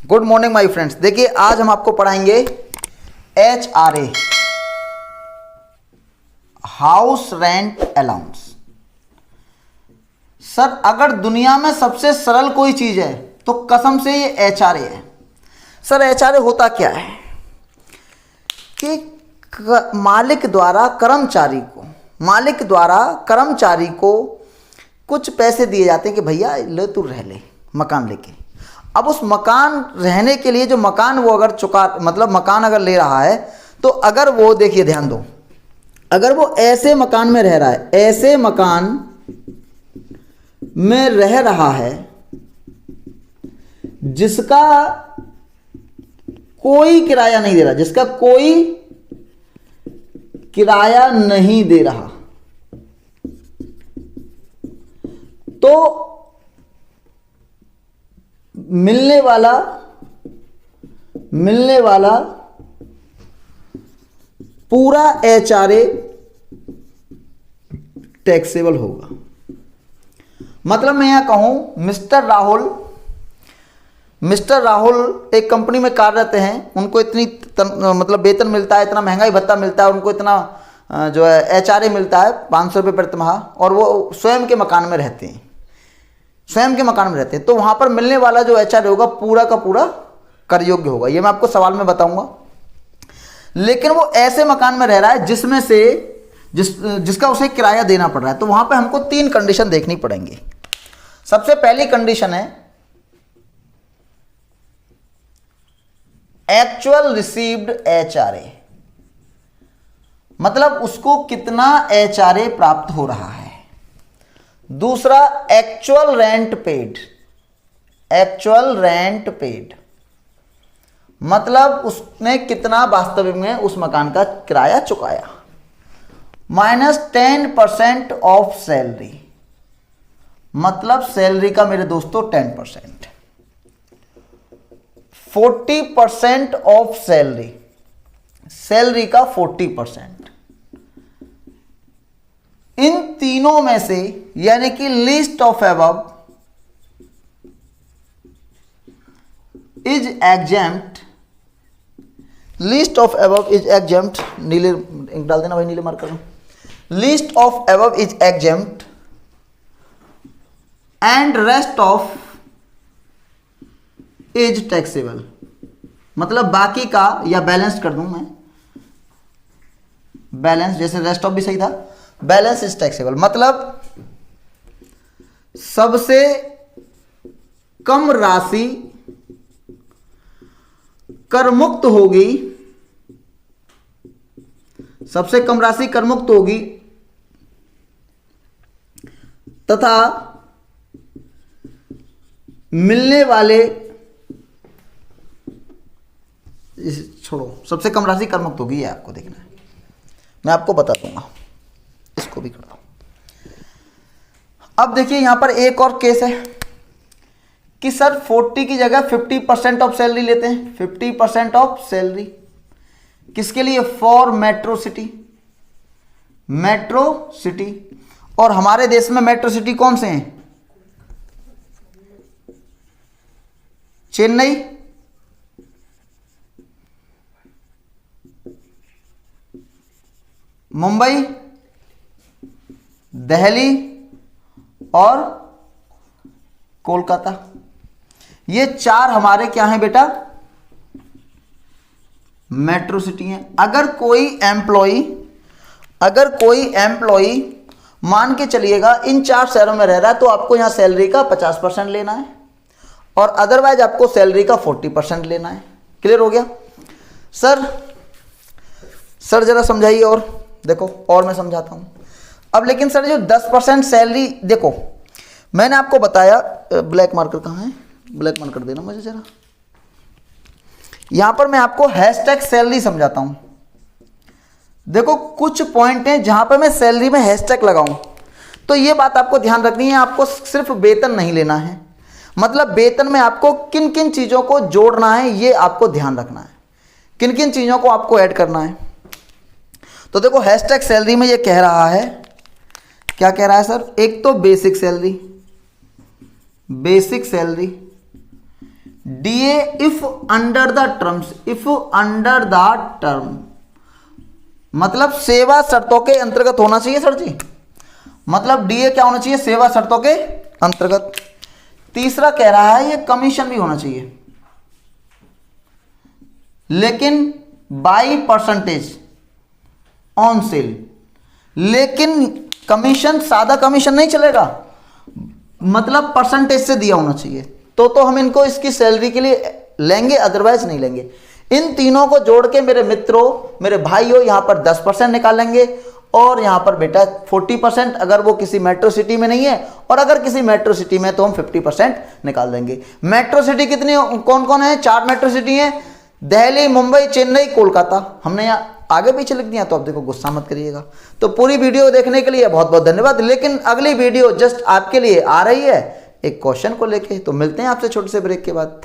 Good morning my friends. देखिए आज हम आपको पढ़ाएंगे HRA, house rent allowance. Sir अगर दुनिया में सबसे सरल कोई चीज है तो कसम से ये HRA है। सर HRA होता क्या है कि मालिक द्वारा कर्मचारी को कुछ पैसे दिए जाते हैं कि भैया ले तू रह ले मकान लेके। अब उस मकान रहने के लिए जो मकान वो अगर मकान अगर ले रहा है तो अगर वो, देखिए ध्यान दो, अगर वो ऐसे मकान में रह रहा है, ऐसे मकान में रह रहा है जिसका कोई किराया नहीं दे रहा, जिसका कोई किराया नहीं दे रहा, तो मिलने वाला पूरा HRA टैक्सेबल होगा। मतलब मैं यहां कहूं मिस्टर राहुल एक कंपनी में कार्यरत हैं, उनको इतनी वेतन मिलता है, इतना महंगाई भत्ता मिलता है, उनको इतना जो है HRA मिलता है 500 रुपये प्रति माह, और वो स्वयं के मकान में रहते हैं, तो वहां पर मिलने वाला जो HRA होगा पूरा का पूरा कर योग्य होगा। ये मैं आपको सवाल में बताऊंगा। लेकिन वो ऐसे मकान में रह रहा है जिसमें से जिसका उसे किराया देना पड़ रहा है, तो वहां पे हमको 3 कंडीशन देखनी पड़ेंगी। सबसे पहली कंडीशन है एक्चुअल रिसीव्ड HRA, मतलब उसको कितना HRA प्राप्त हो रहा है। दूसरा एक्चुअल रेंट पेड, मतलब उसने कितना वास्तविक में उस मकान का किराया चुकाया। -10% ऑफ सैलरी, मतलब सैलरी का मेरे दोस्तों 10%। 40% ऑफ सैलरी का 40%। इन तीनों में से यानी कि least of above is exempt, नीले डाल देना भाई, नीले मार्कर में। Least of above is exempt and rest of is taxable, मतलब बाकी का, या बैलेंस कर दूं मैं, बैलेंस जैसे रेस्ट ऑफ भी सही था, बैलेंस इज टैक्सेबल, मतलब सबसे कम राशि कर मुक्त होगी, तथा मिलने वाले, छोड़ो, सबसे कम राशि कर मुक्त होगी, ये आपको देखना है, मैं आपको बता दूंगा, इसको भी कर दो। अब देखिए यहां पर एक और केस है कि सर 40 की जगह 50% ऑफ सैलरी लेते हैं। 50% ऑफ सैलरी किसके लिए? For metro city. और हमारे देश में मेट्रो सिटी कौन से हैं? चेन्नई, मुंबई, दिल्ली और कोलकाता। ये 4 हमारे क्या हैं बेटा? मेट्रो सिटी हैं। अगर कोई एम्प्लॉई मान के चलिएगा इन 4 शहरों में रह रहा है, तो आपको यहां सैलरी का 50% लेना है और अदरवाइज आपको सैलरी का 40% लेना है। क्लियर हो गया? सर जरा समझाइए, और देखो और मैं समझाता हूं अब। लेकिन सर जो 10% सैलरी, देखो मैंने आपको बताया, ब्लैक मार्कर कहां है? ब्लैक मार्कर देना मुझे जरा। यहां पर मैं आपको हैशटैग सैलरी समझाता हूं। देखो कुछ पॉइंट हैं जहां पर मैं सैलरी में हैशटैग लगाऊं, तो ये बात आपको ध्यान रखनी है। आपको सिर्फ वेतन नहीं लेना है, मतलब वेतन में आपको किन किन चीजों को जोड़ना है ये आपको ध्यान रखना है, किन किन चीजों को आपको ऐड करना है। तो देखो हैशटैग सैलरी में ये कह रहा है, क्या कह रहा है सर? एक तो basic salary, DA if under the terms, if under the term मतलब सेवा शर्तों के अंतर्गत होना चाहिए सर जी। मतलब DA क्या होना चाहिए, सेवा शर्तों के अंतर्गत। तीसरा कह रहा है ये कमीशन भी होना चाहिए, लेकिन बाई परसेंटेज ऑन सेल। लेकिन कमीशन सादा कमीशन नहीं चलेगा, मतलब परसेंटेज से दिया होना चाहिए, तो हम इनको इसकी सैलरी के लिए लेंगे, अदरवाइज नहीं लेंगे। इन तीनों को जोड़ के मेरे मित्रों, मेरे भाइयों, यहां पर 10% निकालेंगे और यहां पर बेटा 40% अगर वो किसी मेट्रो सिटी में नहीं है, और अगर किसी मेट्रो सिटी में तो हम 50% निकाल देंगे। मेट्रो सिटी कितनी, कौन कौन है, 4 मेट्रो सिटी है, दिल्ली, मुंबई, चेन्नई, कोलकाता। हमने यहाँ आगे पीछे लिख दिया, तो आप देखो गुस्सा मत करिएगा। तो पूरी वीडियो देखने के लिए बहुत बहुत धन्यवाद। लेकिन अगली वीडियो जस्ट आपके लिए आ रही है एक क्वेश्चन को लेके। तो मिलते हैं आपसे छोटे से ब्रेक के बाद।